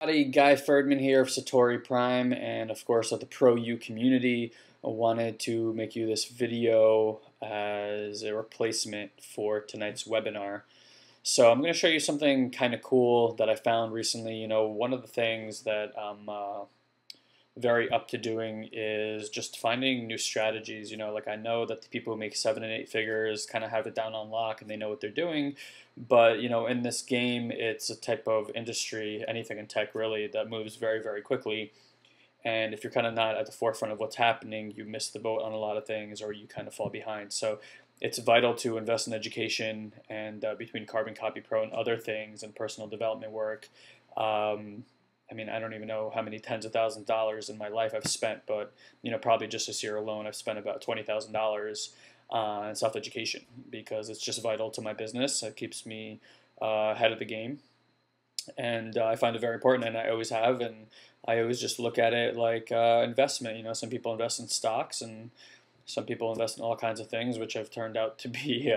Howdy, Guy Ferdman here of Satori Prime and of course of the Pro U community. I wanted to make you this video as a replacement for tonight's webinar. So I'm going to show you something kind of cool that I found recently. One of the things that I'm very up to doing is just finding new strategies. Like I know that the people who make 7 and 8 figures kind of have it down on lock and they know what they're doing. But in this game, it's a type of industry, anything in tech really, that moves very, very quickly. And if you're kind of not at the forefront of what's happening, you miss the boat on a lot of things, or you kind of fall behind. So it's vital to invest in education, and between Carbon Copy Pro and other things and personal development work. I mean, I don't even know how many tens of thousands of dollars in my life I've spent, but probably just this year alone, I've spent about $20,000 on self-education because it's just vital to my business. It keeps me ahead of the game, and I find it very important, and I always have, and I always just look at it like investment. Some people invest in stocks, and some people invest in all kinds of things, which have turned out to be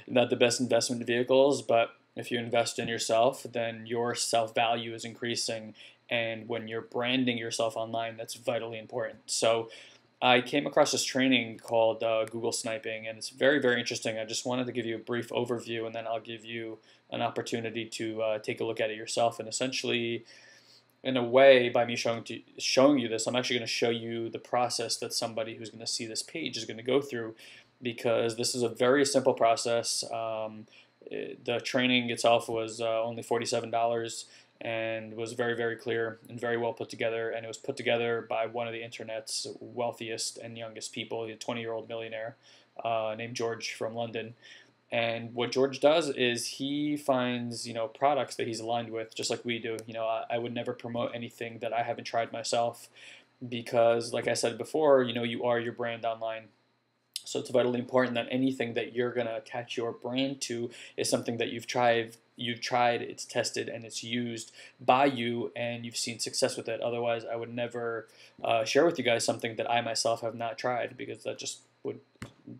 not the best investment vehicles. But if you invest in yourself, then your self-value is increasing, and when you're branding yourself online, that's vitally important. So I came across this training called Google Sniping, and it's very, very interesting. I just wanted to give you a brief overview, and then I'll give you an opportunity to take a look at it yourself. And essentially, in a way, by me showing you this, I'm actually going to show you the process that somebody who's going to see this page is going to go through, because this is a very simple process. The training itself was only $47 and was very, very clear and very well put together, and it was put together by one of the internet's wealthiest and youngest people, a 20-year-old millionaire named George from London. And what George does is he finds, products that he's aligned with, just like we do. I would never promote anything that I haven't tried myself, because, like I said before, you are your brand online. So it's vitally important that anything that you're gonna attach your brand to is something that you've tried, it's tested, and it's used by you, and you've seen success with it. Otherwise, I would never share with you guys something that I myself have not tried, because that just would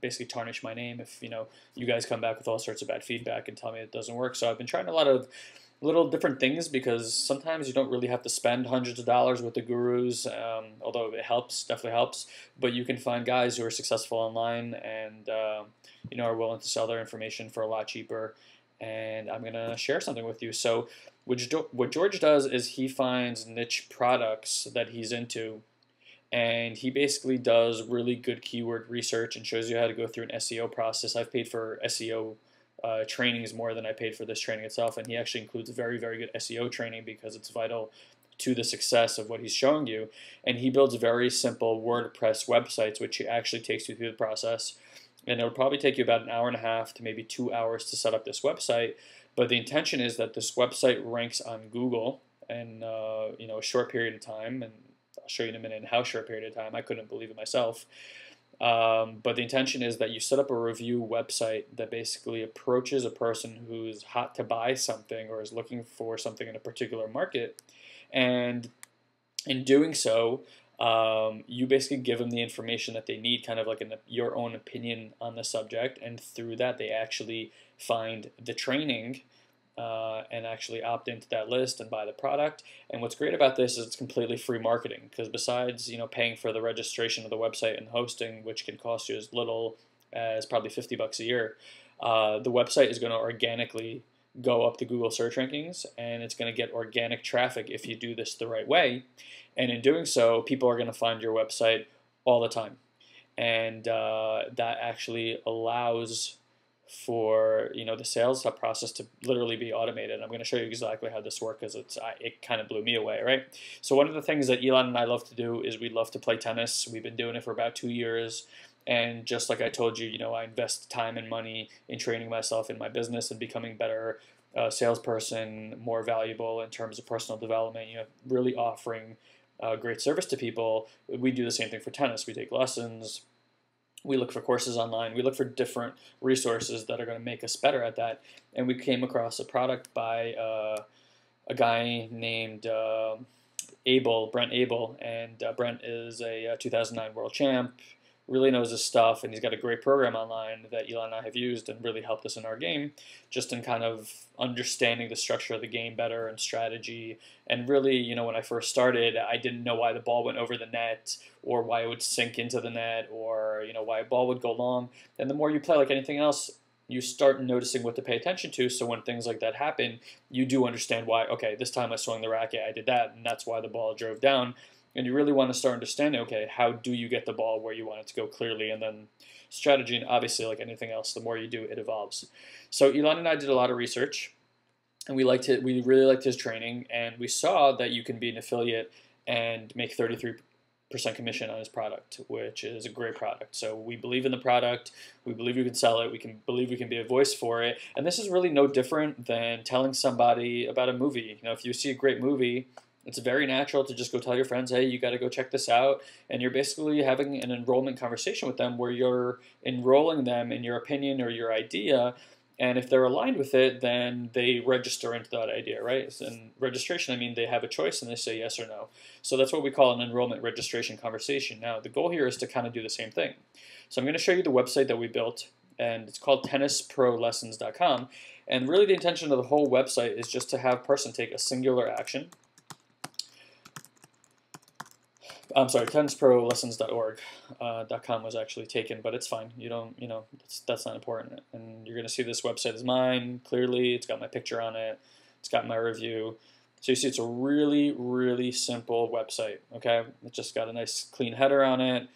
basically tarnish my name if you guys come back with all sorts of bad feedback and tell me it doesn't work. So I've been trying a lot of little different things, because sometimes you don't really have to spend hundreds of dollars with the gurus, although it helps, definitely helps. But you can find guys who are successful online and are willing to sell their information for a lot cheaper. And I'm gonna share something with you. So what George does is he finds niche products that he's into, and he basically does really good keyword research and shows you how to go through an SEO process. I've paid for SEO trainings more than I paid for this training itself, and he actually includes very, very good SEO training because it's vital to the success of what he's showing you. And he builds very simple WordPress websites, which actually takes you through the process, and it'll probably take you about an hour and a half to maybe 2 hours to set up this website. But the intention is that this website ranks on Google in a short period of time, and I'll show you in a minute how short period of time. I couldn't believe it myself. But the intention is that you set up a review website that basically approaches a person who's hot to buy something or is looking for something in a particular market. And in doing so, you basically give them the information that they need, kind of like your own opinion on the subject. And through that, they actually find the training and actually opt into that list and buy the product. And what's great about this is it's completely free marketing, because besides paying for the registration of the website and hosting, which can cost you as little as probably $50 a year, the website is going to organically go up the Google search rankings, and it's going to get organic traffic if you do this the right way. And in doing so, people are going to find your website all the time, and that actually allows for the sales process to literally be automated. I'm going to show you exactly how this works, because it kind of blew me away, right? So one of the things that Elon and I love to do is we love to play tennis. We've been doing it for about 2 years, and just like I told you, I invest time and money in training myself in my business and becoming better salesperson, more valuable in terms of personal development, really offering great service to people. We do the same thing for tennis. We take lessons. We look for courses online. We look for different resources that are going to make us better at that. And we came across a product by a guy named Brent Abel. And Brent is a 2009 world champ, really knows his stuff, and he's got a great program online that Elon and I have used and really helped us in our game, just in kind of understanding the structure of the game better and strategy. And really, you know, when I first started, I didn't know why the ball went over the net, or why it would sink into the net, or, you know, why a ball would go long. And the more you play, like anything else, you start noticing what to pay attention to. So when things like that happen, you do understand why, okay, this time I swung the racket, I did that, and that's why the ball drove down. And you really want to start understanding, okay, how do you get the ball where you want it to go clearly? And then strategy, and obviously, like anything else, the more you do, it evolves. So Elon and I did a lot of research, and we really liked his training, and we saw that you can be an affiliate and make 33% commission on his product, which is a great product. So we believe in the product, we believe we can sell it, believe we can be a voice for it, and this is really no different than telling somebody about a movie. You know, if you see a great movie, it's very natural to just go tell your friends, hey, you got to go check this out, and you're basically having an enrollment conversation with them where you're enrolling them in your opinion or your idea. And if they're aligned with it, then they register into that idea, right? And registration, I mean, they have a choice and they say yes or no. So that's what we call an enrollment registration conversation. Now, the goal here is to kind of do the same thing. So I'm going to show you the website that we built, and it's called tennisprolessons.com. And really the intention of the whole website is just to have a person take a singular action. I'm sorry, tennisprolessons.org. .com was actually taken, but it's fine. You don't, you know, that's not important. And you're going to see this website is mine. Clearly, it's got my picture on it. It's got my review. So you see, it's a really, really simple website. Okay, it just got a nice, clean header on it.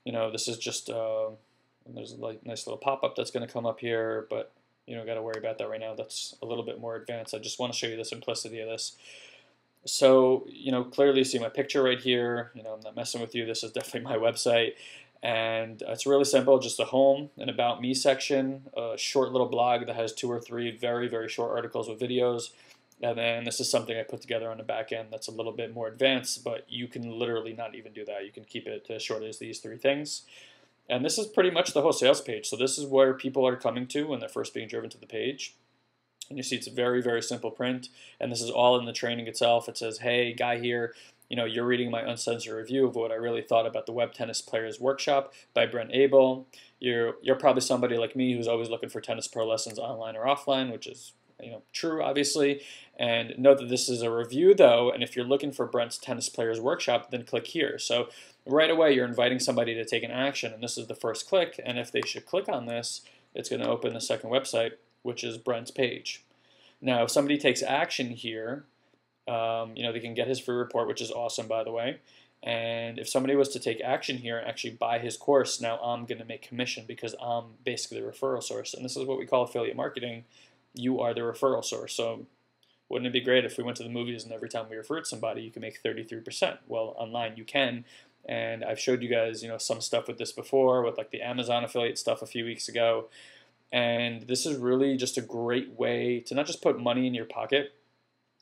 You know, this is just there's a nice little pop-up that's going to come up here, but you don't got to worry about that right now. That's a little bit more advanced. I just want to show you the simplicity of this. So, you know, clearly you see my picture right here. You know, I'm not messing with you. This is definitely my website. And it's really simple, just a home, an about me section, a short little blog that has 2 or 3 very, very short articles with videos. And then this is something I put together on the back end that's a little bit more advanced, but you can literally not even do that. You can keep it as short as these 3 things. And this is pretty much the whole sales page. So this is where people are coming to when they're first being driven to the page. And you see it's a very, very simple print, and this is all in the training itself. It says, hey, guy here, you know, you're reading my uncensored review of what I really thought about the Web Tennis Players Workshop by Brent Abel. You're probably somebody like me who's always looking for tennis pro lessons online or offline, which is, you know, true, obviously. And note that this is a review, though, and if you're looking for Brent's Tennis Players Workshop, then click here. So right away, you're inviting somebody to take an action, and this is the first click, and if they should click on this, it's going to open the second website, which is Brent's page. Now, if somebody takes action here, you know, they can get his free report, which is awesome, by the way. And if somebody was to take action here and actually buy his course, now I'm going to make commission because I'm basically the referral source. And this is what we call affiliate marketing. You are the referral source. So wouldn't it be great if we went to the movies and every time we referred somebody, you can make 33%? Well, online you can. And I've showed you guys, you know, some stuff with this before, with like the Amazon affiliate stuff a few weeks ago. And this is really just a great way to not just put money in your pocket,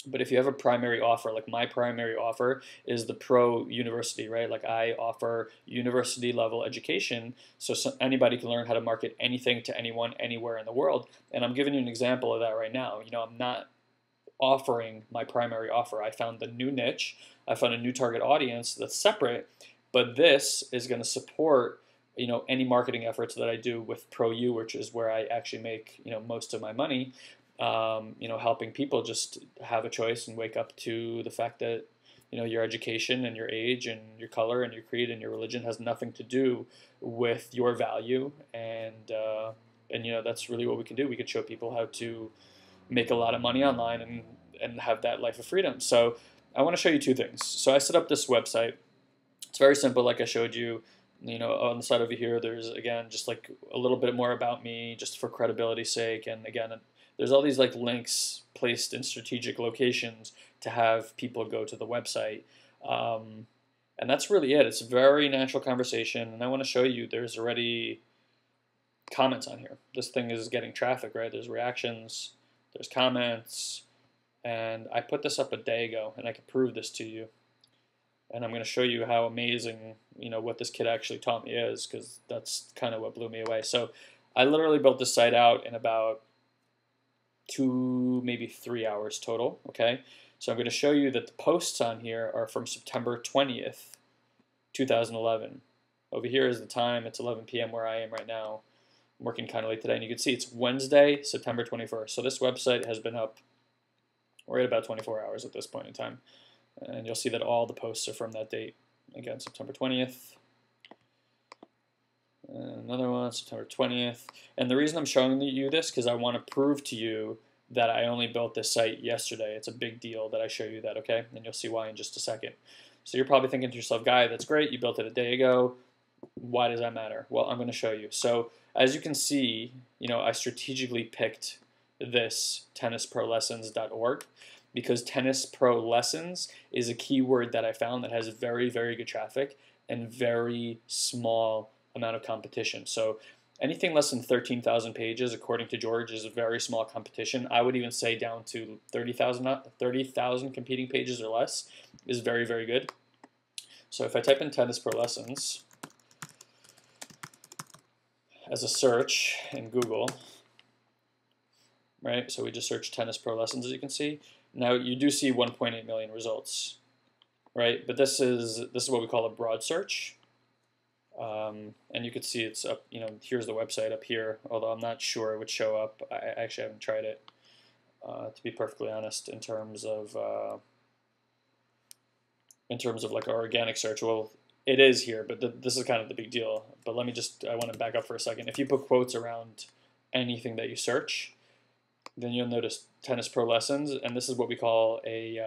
but if you have a primary offer, like my primary offer is the Pro University, right? Like I offer university level education so anybody can learn how to market anything to anyone, anywhere in the world. And I'm giving you an example of that right now. You know, I'm not offering my primary offer. I found the new niche. I found a new target audience that's separate, but this is going to support, you know, any marketing efforts that I do with ProU, which is where I actually make, you know, most of my money. You know, helping people just have a choice and wake up to the fact that, you know, your education and your age and your color and your creed and your religion has nothing to do with your value. And you know, that's really what we can do. We can show people how to make a lot of money online and have that life of freedom. So I want to show you 2 things. So I set up this website. It's very simple, like I showed you. You know, on the side over here, there's, again, just like a little bit more about me, just for credibility's sake. And again, there's all these like links placed in strategic locations to have people go to the website. And that's really it. It's a very natural conversation. And I want to show you there's already comments on here. This thing is getting traffic, right? There's reactions, there's comments. And I put this up a day ago, and I can prove this to you. And I'm going to show you how amazing, you know, what this kid actually taught me is, because that's kind of what blew me away. So I literally built this site out in about 2, maybe 3 hours total, okay? So I'm going to show you that the posts on here are from September 20th, 2011. Over here is the time. It's 11 p.m. where I am right now. I'm working kind of late today, and you can see it's Wednesday, September 21st. So this website has been up right about 24 hours at this point in time. And you'll see that all the posts are from that date. Again, September 20th. And another one, September 20th. And the reason I'm showing you this, because I want to prove to you that I only built this site yesterday. It's a big deal that I show you that, okay? And you'll see why in just a second. So you're probably thinking to yourself, Guy, that's great. You built it a day ago. Why does that matter? Well, I'm going to show you. So as you can see, I strategically picked this tennisprolessons.org because Tennis Pro Lessons is a keyword that I found that has very, very good traffic and very small amount of competition. So anything less than 13,000 pages, according to George, is a very small competition. I would even say down to 30,000 competing pages or less is very, very good. So if I type in Tennis Pro Lessons as a search in Google, right? So we just search Tennis Pro Lessons, as you can see. Now you do see 1.8 million results, right? But this is what we call a broad search. And you can see it's up, here's the website up here, although I'm not sure it would show up. I actually haven't tried it, to be perfectly honest, in terms of like our organic search. Well, it is here, but this is kind of the big deal. But I want to back up for a second. If you put quotes around anything that you search, then you'll notice Tennis Pro Lessons, and this is what we call a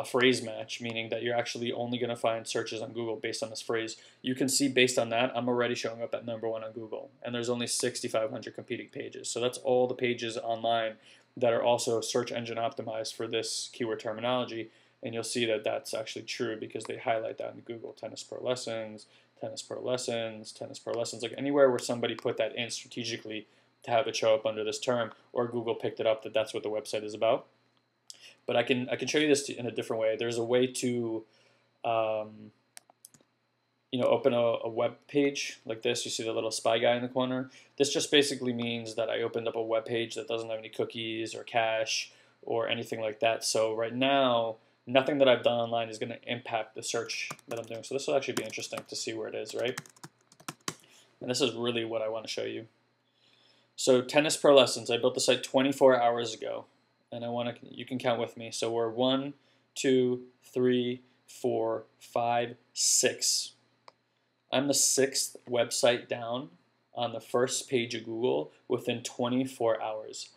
phrase match, meaning that you're actually only going to find searches on Google based on this phrase. You can see based on that, I'm already showing up at #1 on Google, and there's only 6,500 competing pages. So that's all the pages online that are also search engine optimized for this keyword terminology, and you'll see that that's actually true because they highlight that in Google. Tennis Pro Lessons, Tennis Pro Lessons, Tennis Pro Lessons, like anywhere where somebody put that in strategically to have it show up under this term, or Google picked it up that that's what the website is about. But I can show you this in a different way. There's a way to, open a web page like this. You see the little spy guy in the corner. This just basically means that I opened up a web page that doesn't have any cookies or cache or anything like that. So right now, nothing that I've done online is going to impact the search that I'm doing. So this will actually be interesting to see where it is, right? And this is really what I want to show you. So Tennis Pro Lessons, I built the site 24 hours ago. And you can count with me. So we're 1, 2, 3, 4, 5, 6. I'm the 6th website down on the first page of Google within 24 hours.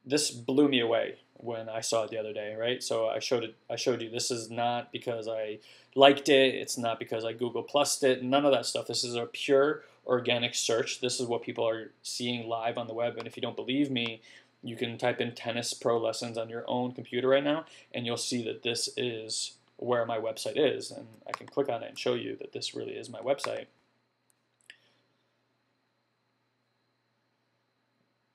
This blew me away when I saw it the other day, right? So I showed you. This is not because I liked it. It's not because I Google Plused it. None of that stuff. This is a pure organic search. This is what people are seeing live on the web. And if you don't believe me, you can type in Tennis Pro Lessons on your own computer right now, and you'll see that this is where my website is. And I can click on it and show you that this really is my website.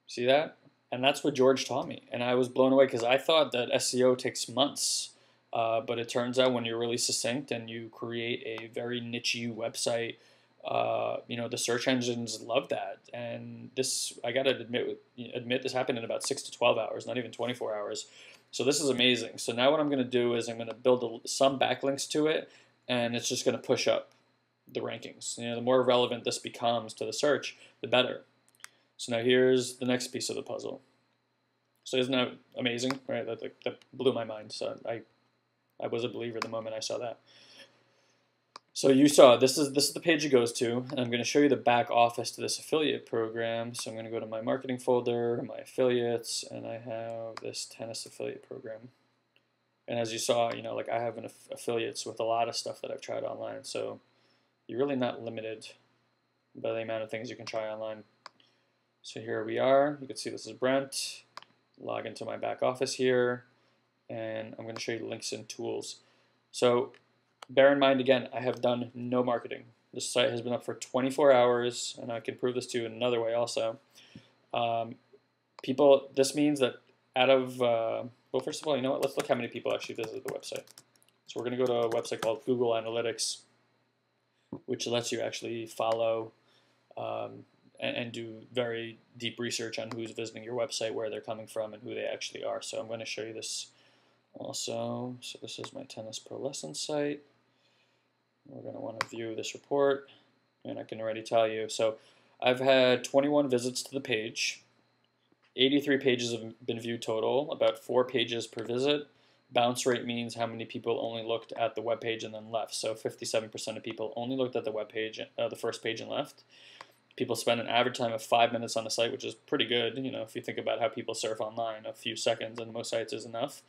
See that? And that's what George taught me. And I was blown away because I thought that SEO takes months. But it turns out when you're really succinct and you create a very niche-y website, the search engines love that. And this, I got to admit this happened in about 6 to 12 hours, not even 24 hours. So this is amazing. So now what I'm going to do is I'm going to build some backlinks to it, and it's just going to push up the rankings. The more relevant this becomes to the search, the better. So now here's the next piece of the puzzle. So isn't that amazing, right? That blew my mind. So I was a believer the moment I saw that. So you saw, this is the page it goes to, and I'm going to show you the back office to this affiliate program. So I'm going to go to my marketing folder, my affiliates, and I have this tennis affiliate program. And as you saw, I have affiliates with a lot of stuff that I've tried online. So you're really not limited by the amount of things you can try online. So here we are. You can see this is Brent. Log into my back office here, and I'm going to show you the links and tools. So bear in mind, again, I have done no marketing. This site has been up for 24 hours, and I can prove this to you in another way also. This means that out of, well, first of all, you know what? Let's look how many people actually visited the website. So we're going to go to a website called Google Analytics, which lets you actually follow and do very deep research on who's visiting your website, where they're coming from, and who they actually are. So I'm going to show you this also. So this is my Tennis Pro Lessons site. And I'm going to show you the back office to this affiliate program. So We're going to want to view this report, and I can already tell you. So I've had 21 visits to the page. 83 pages have been viewed total, about 4 pages per visit. Bounce rate means how many people only looked at the web page and then left. So 57% of people only looked at the web page, the first page, and left. People spend an average time of 5 minutes on the site, which is pretty good. You know, if you think about how people surf online, a few seconds on most sites is enough.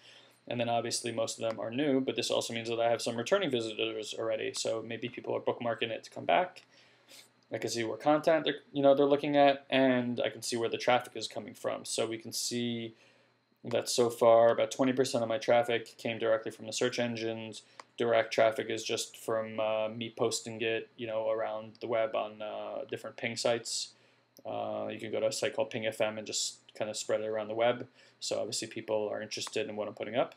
And then obviously most of them are new, but this also means that I have some returning visitors already. So maybe people are bookmarking it to come back. I can see where content they're looking at, and I can see where the traffic is coming from. So we can see that so far about 20% of my traffic came directly from the search engines. Direct traffic is just from me posting it, around the web on different ping sites. You can go to a site called Ping FM and just kind of spread it around the web. So obviously people are interested in what I'm putting up.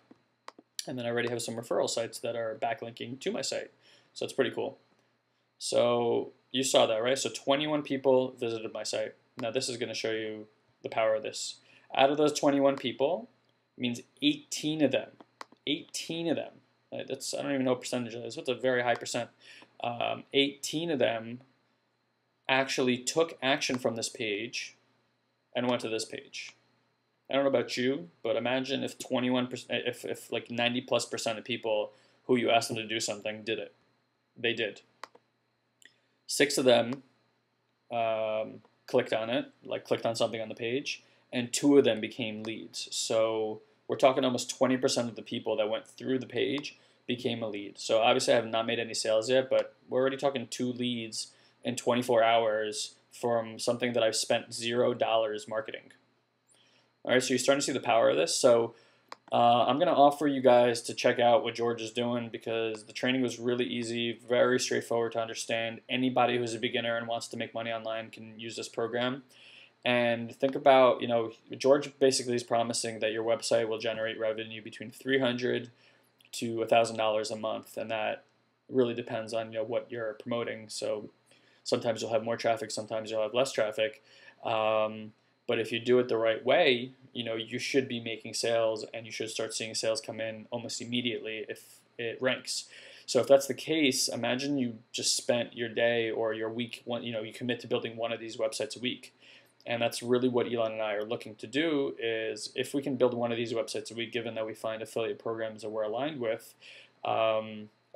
And then I already have some referral sites that are backlinking to my site. So it's pretty cool. So you saw that, right? So 21 people visited my site. Now this is going to show you the power of this. Out of those 21 people, it means 18 of them, that's, I don't even know what percentage of this, that's a very high percent. 18 of them actually took action from this page and went to this page. I don't know about you, but imagine if 21%, if like 90+% of people who you asked them to do something did it. They did. 6 of them clicked on it, clicked on something on the page, and 2 of them became leads. So we're talking almost 20% of the people that went through the page became a lead. So obviously I have not made any sales yet, but we're already talking 2 leads in 24 hours from something that I've spent $0 marketing. All right, so you're starting to see the power of this. So I'm going to offer you guys to check out what George is doing, because the training was really easy, very straightforward to understand. Anybody who's a beginner and wants to make money online can use this program. And think about, George basically is promising that your website will generate revenue between $300 to $1,000 a month, and that really depends on what you're promoting. So sometimes you'll have more traffic, sometimes you'll have less traffic. But if you do it the right way, you should be making sales, and you should start seeing sales come in almost immediately if it ranks. So if that's the case, imagine you just spent your day or your week, you commit to building one of these websites a week. And that's really what Elon and I are looking to do, is if we can build one of these websites a week, given that we find affiliate programs that we're aligned with,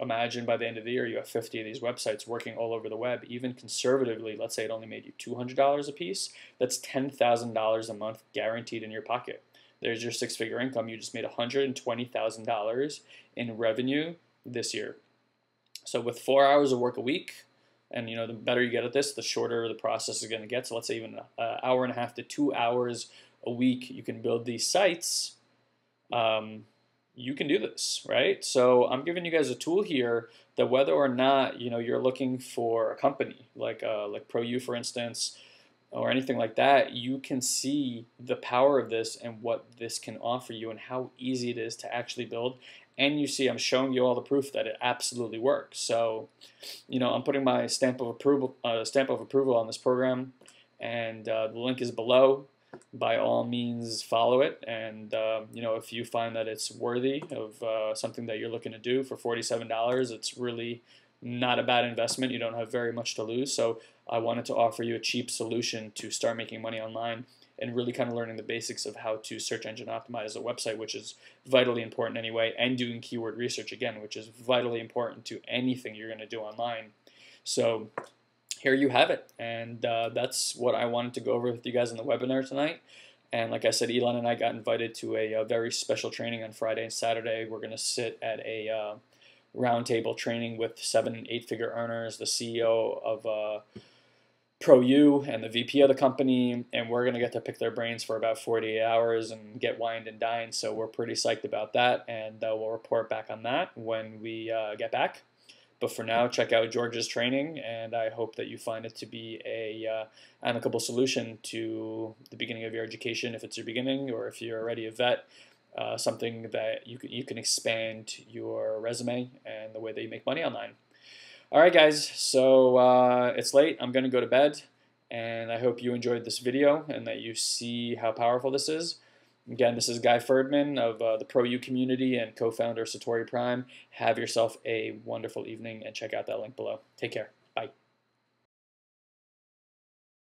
imagine by the end of the year you have 50 of these websites working all over the web. Even conservatively, let's say it only made you $200 a piece, that's $10,000 a month guaranteed in your pocket. There's your 6-figure income. You just made $120,000 in revenue this year. So with 4 hours of work a week, and the better you get at this, the shorter the process is going to get. So let's say even an hour and a half to 2 hours a week, you can build these sites. You can do this, right? So I'm giving you guys a tool here that whether or not you're looking for a company like ProU, for instance, or anything like that, you can see the power of this and what this can offer you and how easy it is to actually build. And you see, I'm showing you all the proof that it absolutely works. So, I'm putting my stamp of approval on this program, and the link is below. By all means, follow it. And if you find that it's worthy of something that you're looking to do for $47, it's really not a bad investment. You don't have very much to lose. So I wanted to offer you a cheap solution to start making money online and really kind of learning the basics of how to search engine optimize a website, which is vitally important anyway, and doing keyword research again, which is vitally important to anything you're going to do online. So here you have it, and that's what I wanted to go over with you guys in the webinar tonight. And like I said, Elon and I got invited to a very special training on Friday and Saturday. We're going to sit at a roundtable training with 7- and 8-figure earners, the CEO of ProU and the VP of the company, and we're going to get to pick their brains for about 48 hours and get wined and dined. So we're pretty psyched about that, and we'll report back on that when we get back. But for now, check out George's training, and I hope that you find it to be a amicable solution to the beginning of your education, if it's your beginning, or if you're already a vet, something that you can expand your resume and the way that you make money online. All right, guys, so it's late. I'm going to go to bed, and I hope you enjoyed this video and that you see how powerful this is. Again, this is Guy Ferdman of the ProU community and co-founder of Satori Prime. Have yourself a wonderful evening and check out that link below. Take care.